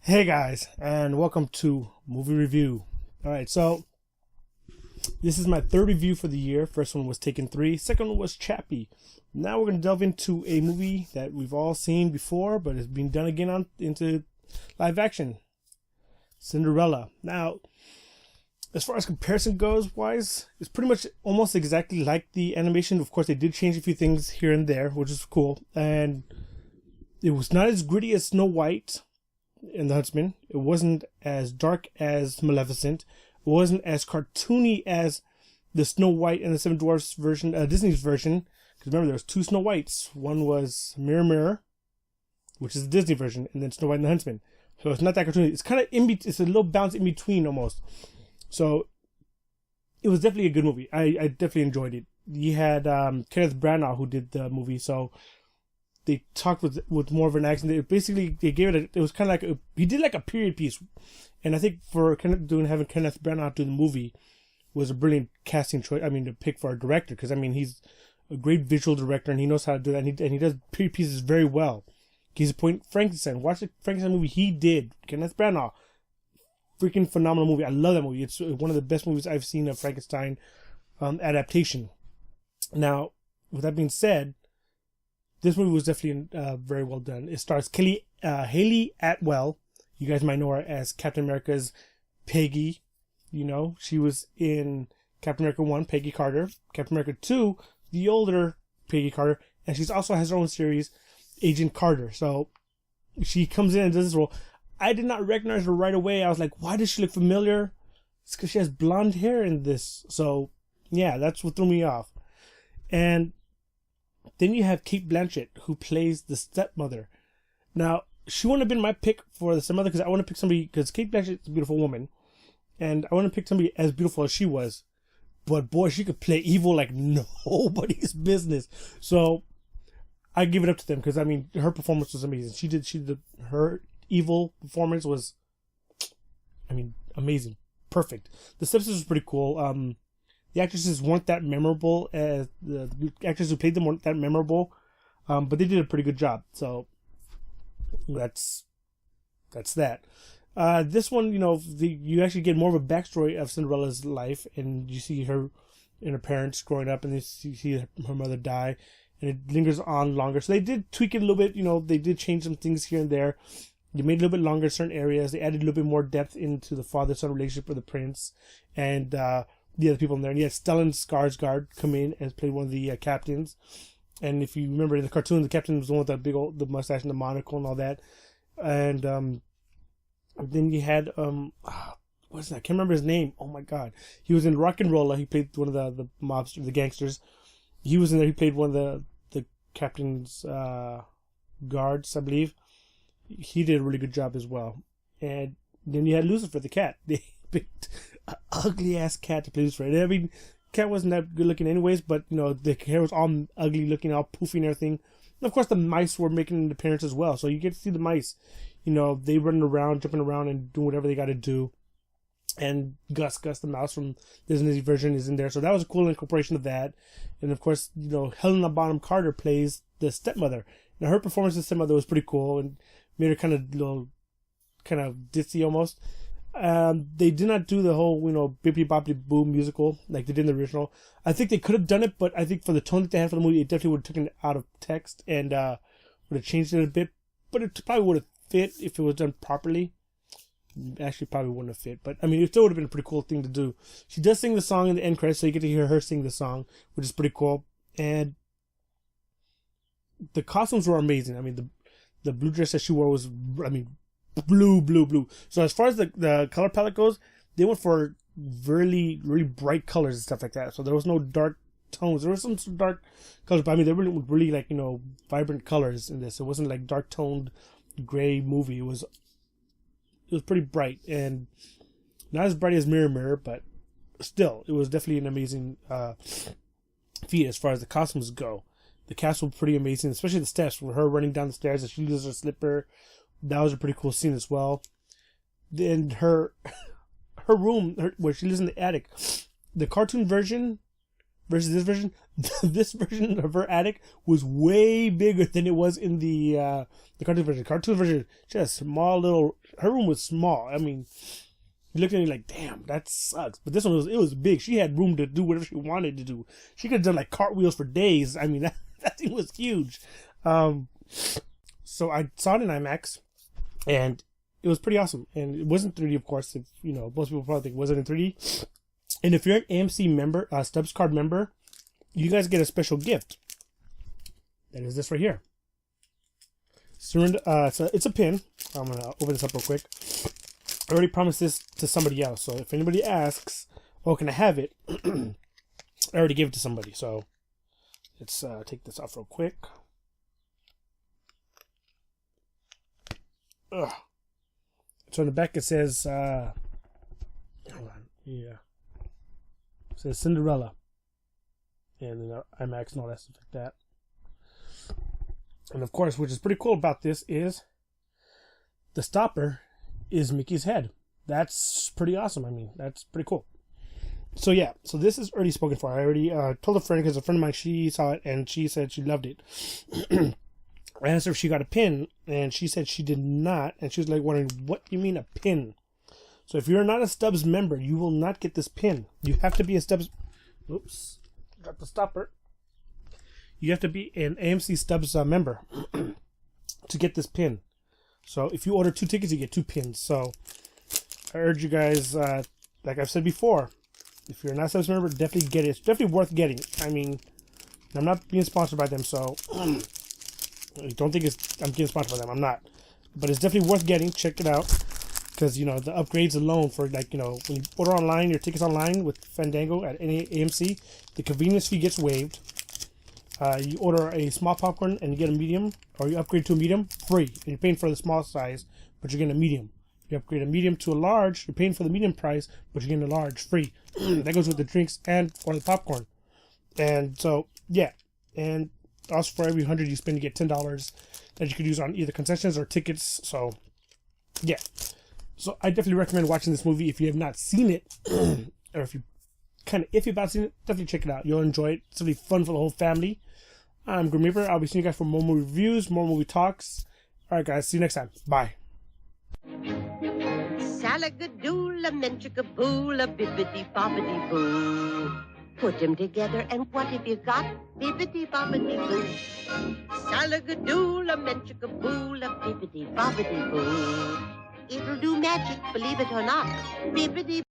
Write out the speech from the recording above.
Hey guys, and welcome to Movie Review. Alright, so this is my third review for the year. First one was Taken 3, second one was Chappie. Now we're going to delve into a movie that we've all seen before, but it's been done again into live action. Cinderella. Now, as far as comparison goes wise, it's pretty much almost exactly like the animation. Of course, they did change a few things here and there, which is cool. And it was not as gritty as Snow White and the Huntsman. It wasn't as dark as Maleficent. It wasn't as cartoony as the Snow White and the Seven Dwarfs version, Disney's version. Because remember, there was two Snow Whites. One was Mirror Mirror, which is the Disney version, and then Snow White and the Huntsman. So it's not that cartoony. It's kind of it's a little bounce in between almost. So it was definitely a good movie. I definitely enjoyed it. You had Kenneth Branagh who did the movie, so they talked with more of an accent. They gave it. It was kind of like he did like a period piece, and I think for having Kenneth Branagh do the movie was a brilliant casting choice. I mean, to pick for a director, because I mean he's a great visual director and he knows how to do that. And he does period pieces very well. Case in point, Frankenstein. Watch the Frankenstein movie he did. Kenneth Branagh, freaking phenomenal movie. I love that movie. It's one of the best movies I've seen of Frankenstein adaptation. Now, with that being said, this movie was definitely very well done. It stars Haley Atwell. You guys might know her as Captain America's Peggy. You know, she was in Captain America 1, Peggy Carter. Captain America 2, the older Peggy Carter. And she also has her own series, Agent Carter. So she comes in and does this role. I did not recognize her right away. I was like, why does she look familiar? It's because she has blonde hair in this. So, yeah, that's what threw me off. And then you have Cate Blanchett, who plays the stepmother. Now, she wouldn't have been my pick for the stepmother because I want to pick somebody, because Cate Blanchett is a beautiful woman, and I want to pick somebody as beautiful as she was. But boy, she could play evil like nobody's business. So I give it up to them because I mean her performance was amazing. Her evil performance was, I mean, amazing, perfect. The stepsisters was pretty cool. The actresses weren't that memorable as the actors who played them weren't that memorable, but they did a pretty good job. So that's that. This one, you know, you actually get more of a backstory of Cinderella's life, and you see her and her parents growing up, and you see her mother die, and it lingers on longer. So they did tweak it a little bit. You know, they did change some things here and there. They made it a little bit longer in certain areas. They added a little bit more depth into the father-son relationship with the prince and the other people in there. And you had Stellan Skarsgård come in and play one of the captains. And if you remember in the cartoon, the captain was the one with that big old the mustache and the monocle and all that. And then you had what's that? I can't remember his name. Oh my god, he was in Rock and Rolla. He played one of the mobsters, the gangsters. He was in there. He played one of the captain's guards, I believe. He did a really good job as well. And then you had Lucifer the cat. They picked an ugly ass cat to play Lucifer. And I mean, cat wasn't that good looking anyways, but you know the hair was all ugly looking, all poofy and everything. And of course, the mice were making an appearance as well. So you get to see the mice. You know, they running around, jumping around, and doing whatever they got to do. And Gus the mouse from Disney's version is in there. So that was a cool incorporation of that. And of course, you know, Helena Bonham Carter plays the stepmother. Now her performance as stepmother was pretty cool and made her kind of ditzy almost. They did not do the whole, you know, Bippity Boppity Boo musical like they did in the original. I think they could have done it, but I think for the tone that they had for the movie, it definitely would have taken it out of text and would have changed it a bit. But it probably would have fit if it was done properly. Actually, probably wouldn't have fit, but I mean, it still would have been a pretty cool thing to do. She does sing the song in the end credits, so you get to hear her sing the song, which is pretty cool. And the costumes were amazing. I mean, the blue dress that she wore was, I mean, blue. So as far as the color palette goes, they went for really, really bright colors and stuff like that. So there was no dark tones. There was some dark colors, but I mean, they really like, you know, vibrant colors in this. It wasn't like dark toned gray movie. It was pretty bright and not as bright as Mirror Mirror, but still, it was definitely an amazing feat as far as the costumes go. The cast was pretty amazing, especially the steps with her running down the stairs and she loses her slipper. That was a pretty cool scene as well. Then her room where she lives in the attic. The cartoon version, versus this version, this version of her attic was way bigger than it was in the cartoon version. Cartoon version, she had a small little. Her room was small. I mean, you looked at it like, damn, that sucks. But this one was big. She had room to do whatever she wanted to do. She could have done like cartwheels for days. I mean, that thing was huge. So I saw it in IMAX, and it was pretty awesome. And it wasn't 3D, of course. If you know, most people probably think it wasn't in 3D. And if you're an AMC member, Stubbs Card member, you guys get a special gift. That is this right here. It's a pin. I'm gonna open this up real quick. I already promised this to somebody else, so if anybody asks, "Oh, can I have it?" I already gave it to somebody. So let's take this off real quick. Ugh. So on the back it says, hold on, yeah, it says Cinderella, and then IMAX and all that stuff like that. And of course, which is pretty cool about this is the stopper is Mickey's head. That's pretty awesome. I mean, that's pretty cool. So yeah, so this is already spoken for. I already told a friend, because a friend of mine, she saw it and she said she loved it. I asked her if she got a pin, and she said she did not, and she was like wondering, what do you mean a pin? So if you're not a Stubbs member, you will not get this pin. You have to be a Stubbs. Oops, got the stopper. You have to be an AMC Stubbs member to get this pin. So if you order 2 tickets, you get 2 pins. So I urge you guys, like I've said before, if you're not a Stubbs member, definitely get it. It's definitely worth getting. I mean, I'm not being sponsored by them, so don't think I'm getting sponsored by them. I'm not. But it's definitely worth getting. Check it out. Because, you know, the upgrades alone for, like, you know, when you order online, your tickets online with Fandango at any AMC, the convenience fee gets waived. You order a small popcorn and you get a medium, or you upgrade to a medium, free. And you're paying for the small size, but you're getting a medium. You upgrade a medium to a large, you're paying for the medium price, but you're getting a large free. That goes with the drinks and for the popcorn. And so, yeah. And also for every 100 you spend, you get $10 that you could use on either concessions or tickets. So, yeah. So I definitely recommend watching this movie if you have not seen it, or if you kind of iffy about seeing it, definitely check it out. You'll enjoy it. It's going to be fun for the whole family. I'm Grim Reaper. I'll be seeing you guys for more movie reviews, more movie talks. Alright guys, see you next time. Bye. Salagadoola, menchikaboola, bibbidi-bobbidi-boo. Put them together and what have you got? Bibbidi-bobbidi-boo. Salagadoola, menchikaboola, bibbidi-bobbidi-boo. It'll do magic, believe it or not. Bibbidi